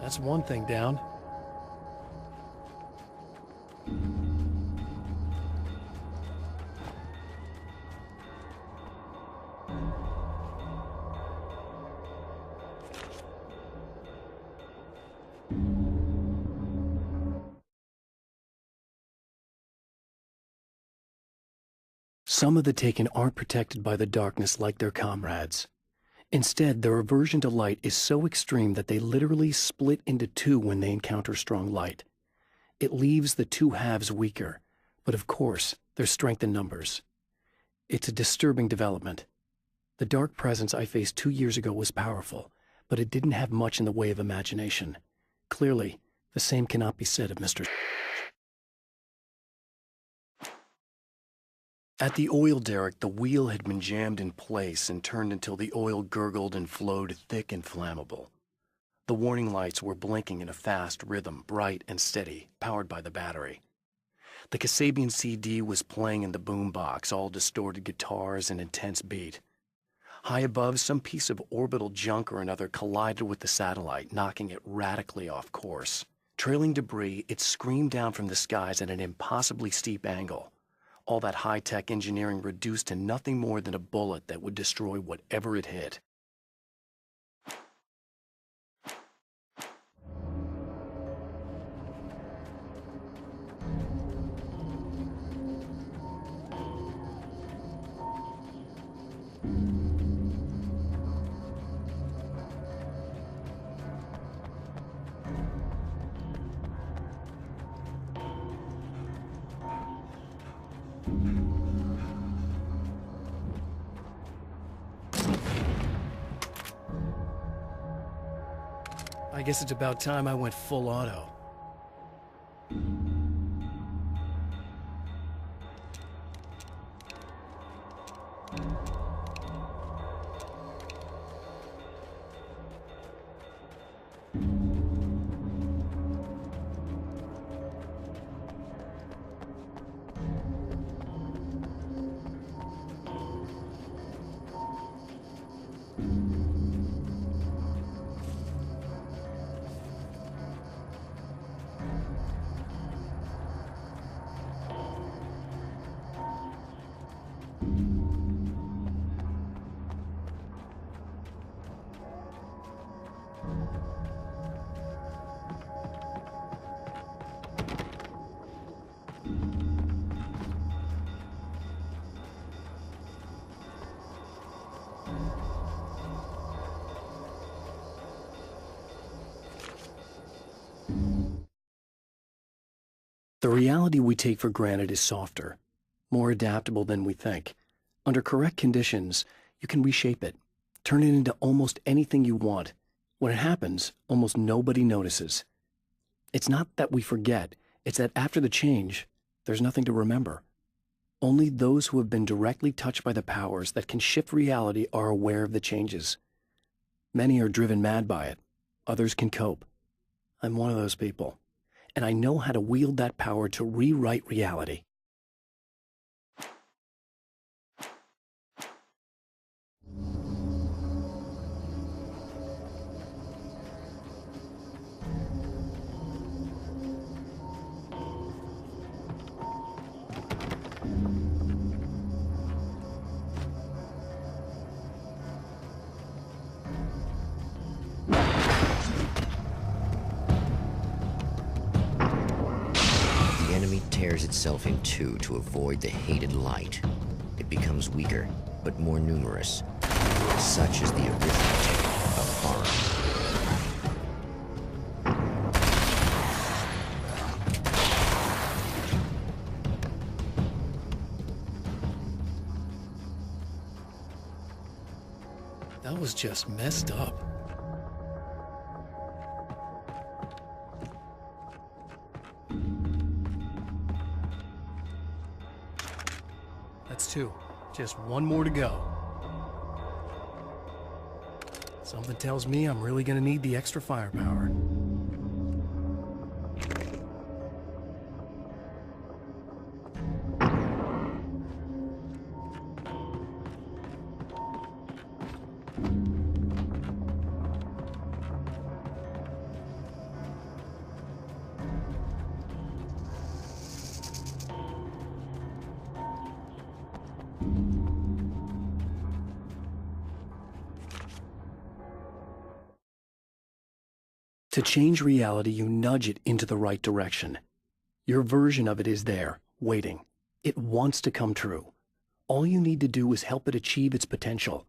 That's one thing down. Some of the Taken aren't protected by the darkness like their comrades. Instead, their aversion to light is so extreme that they literally split into two when they encounter strong light. It leaves the two halves weaker, but of course, there's strength in numbers. It's a disturbing development. The dark presence I faced 2 years ago was powerful, but it didn't have much in the way of imagination. Clearly, the same cannot be said of Mr. At the oil derrick, the wheel had been jammed in place and turned until the oil gurgled and flowed thick and flammable. The warning lights were blinking in a fast rhythm, bright and steady, powered by the battery. The Kasabian CD was playing in the boombox, all distorted guitars and intense beat. High above, some piece of orbital junk or another collided with the satellite, knocking it radically off course. Trailing debris, it screamed down from the skies at an impossibly steep angle. All that high-tech engineering reduced to nothing more than a bullet that would destroy whatever it hit. I guess it's about time I went full auto. The reality we take for granted is softer, more adaptable than we think. Under correct conditions, you can reshape it, turn it into almost anything you want. When it happens, almost nobody notices. It's not that we forget, it's that after the change, there's nothing to remember. Only those who have been directly touched by the powers that can shift reality are aware of the changes. Many are driven mad by it. Others can cope. I'm one of those people. And I know how to wield that power to rewrite reality. Tears itself in two to avoid the hated light. It becomes weaker, but more numerous. Such is the arithmetic of horror. That was just messed up. That's two. Just one more to go. Something tells me I'm really gonna need the extra firepower. To change reality, you nudge it into the right direction. Your version of it is there, waiting. It wants to come true. All you need to do is help it achieve its potential.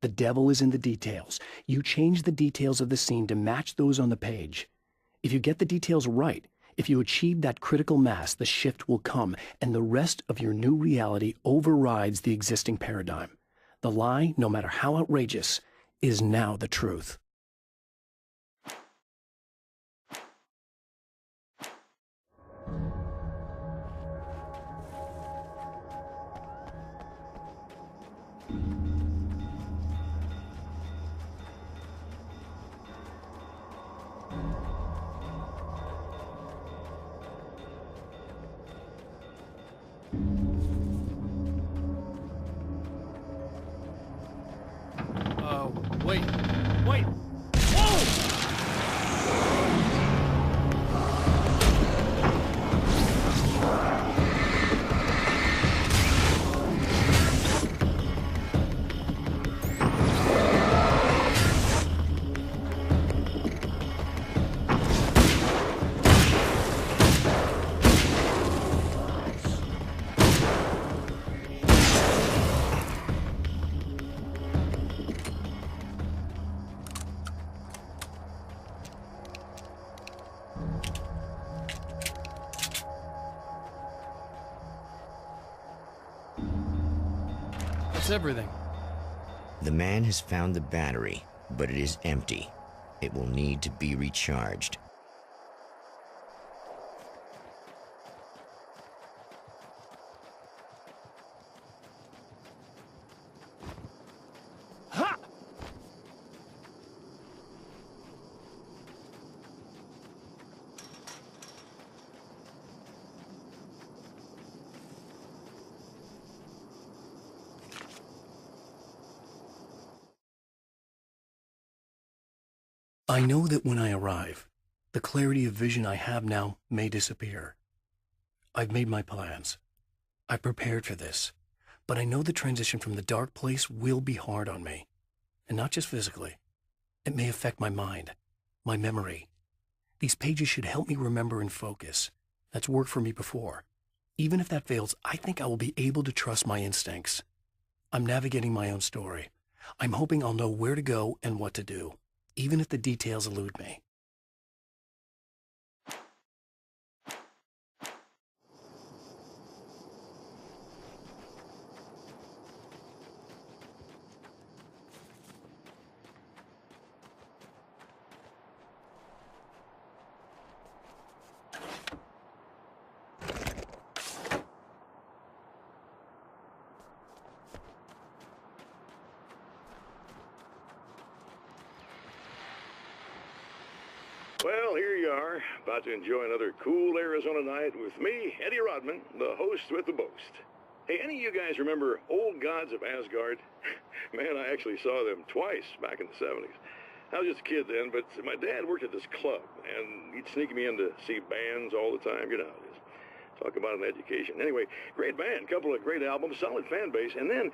The devil is in the details. You change the details of the scene to match those on the page. If you get the details right, if you achieve that critical mass, the shift will come, and the rest of your new reality overrides the existing paradigm. The lie, no matter how outrageous, is now the truth. Wait. Wait! Whoa! That's everything. The man has found the battery, but it is empty. It will need to be recharged. Ha! I know that when I arrive, the clarity of vision I have now may disappear. I've made my plans. I prepared for this, but I know the transition from the dark place will be hard on me, and not just physically. It may affect my mind, my memory. These pages should help me remember and focus. That's worked for me before. Even if that fails, I think I will be able to trust my instincts. I'm navigating my own story. I'm hoping I'll know where to go and what to do, even if the details elude me. Well, here you are, about to enjoy another cool Arizona night with me, Eddie Rodman, the host with the boast. Hey, any of you guys remember Old Gods of Asgard? Man, I actually saw them twice back in the 70s. I was just a kid then, but my dad worked at this club, and he'd sneak me in to see bands all the time. You know how it is. Talk about an education. Anyway, great band, couple of great albums, solid fan base, and then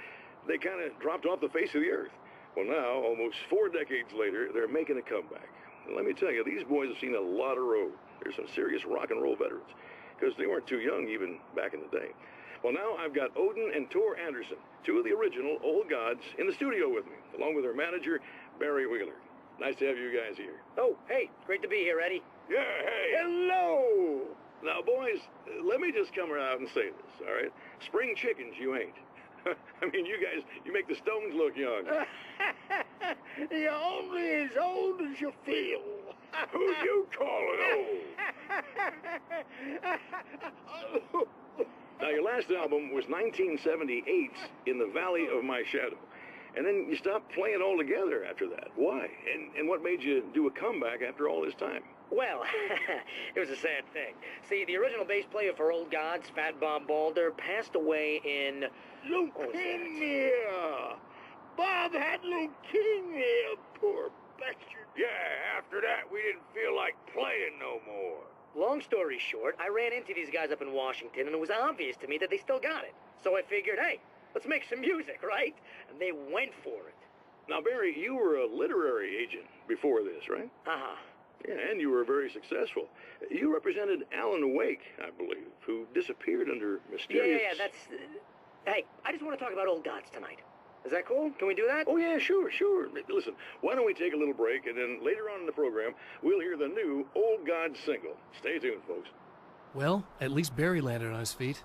they kind of dropped off the face of the earth. Well, now, almost 4 decades later, they're making a comeback. And let me tell you, these boys have seen a lot of road. They're some serious rock and roll veterans, because they weren't too young even back in the day. Well, now I've got Odin and Tor Anderson, 2 of the original Old Gods, in the studio with me, along with their manager, Barry Wheeler. Nice to have you guys here. Oh, hey, great to be here, Eddie. Yeah, hey. Hello! Now, boys, let me just come out and say this, all right? Spring chickens, you ain't. I mean, you guys, you make the Stones look young. You're only as old as you feel. Who you calling old? Now, your last album was 1978's In the Valley of My Shadow. And then you stopped playing altogether after that. Why? And what made you do a comeback after all this time? Well, it was a sad thing. See, the original bass player for Old Gods, Fat Bob Balder, passed away in... Leukemia! Bob had leukemia, poor bastard. Yeah, after that, we didn't feel like playing no more. Long story short, I ran into these guys up in Washington, and it was obvious to me that they still got it. So I figured, hey, let's make some music, right? And they went for it. Now, Barry, you were a literary agent before this, right? Uh-huh. Yeah, and you were very successful. You represented Alan Wake, I believe, who disappeared under mysterious... Yeah, that's... Hey, I just want to talk about Old Gods tonight. Is that cool? Can we do that? Oh, yeah, sure. Listen, why don't we take a little break, and then later on in the program, we'll hear the new Old Gods single. Stay tuned, folks. Well, at least Barry landed on his feet.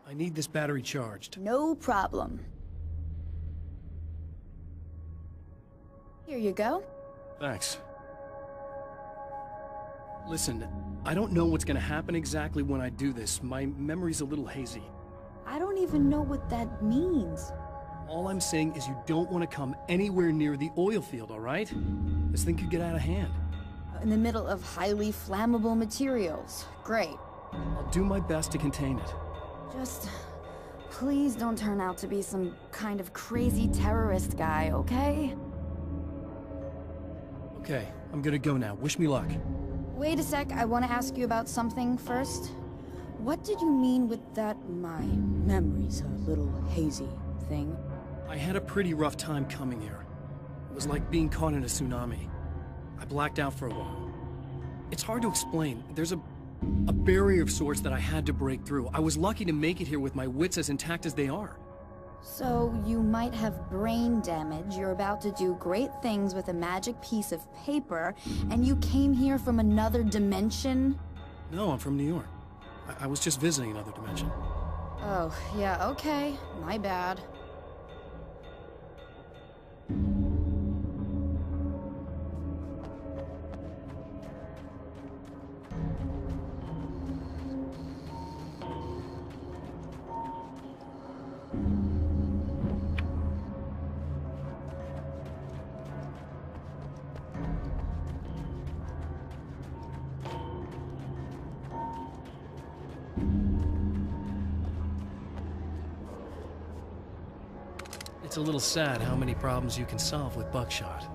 I need this battery charged. No problem. Here you go. Thanks. Listen, I don't know what's gonna happen exactly when I do this. My memory's a little hazy. I don't even know what that means. All I'm saying is you don't want to come anywhere near the oil field, all right? This thing could get out of hand. In the middle of highly flammable materials. Great. I'll do my best to contain it. Just... please don't turn out to be some kind of crazy terrorist guy, okay? Okay, I'm gonna go now. Wish me luck. Wait a sec, I want to ask you about something first. What did you mean with that my memory's a little hazy thing? I had a pretty rough time coming here. It was like being caught in a tsunami. I blacked out for a while. It's hard to explain. There's a barrier of sorts that I had to break through. I was lucky to make it here with my wits as intact as they are. So, you might have brain damage, you're about to do great things with a magic piece of paper, and you came here from another dimension? No, I'm from New York. I was just visiting another dimension. Oh, yeah, okay. My bad. It's a little sad how many problems you can solve with buckshot.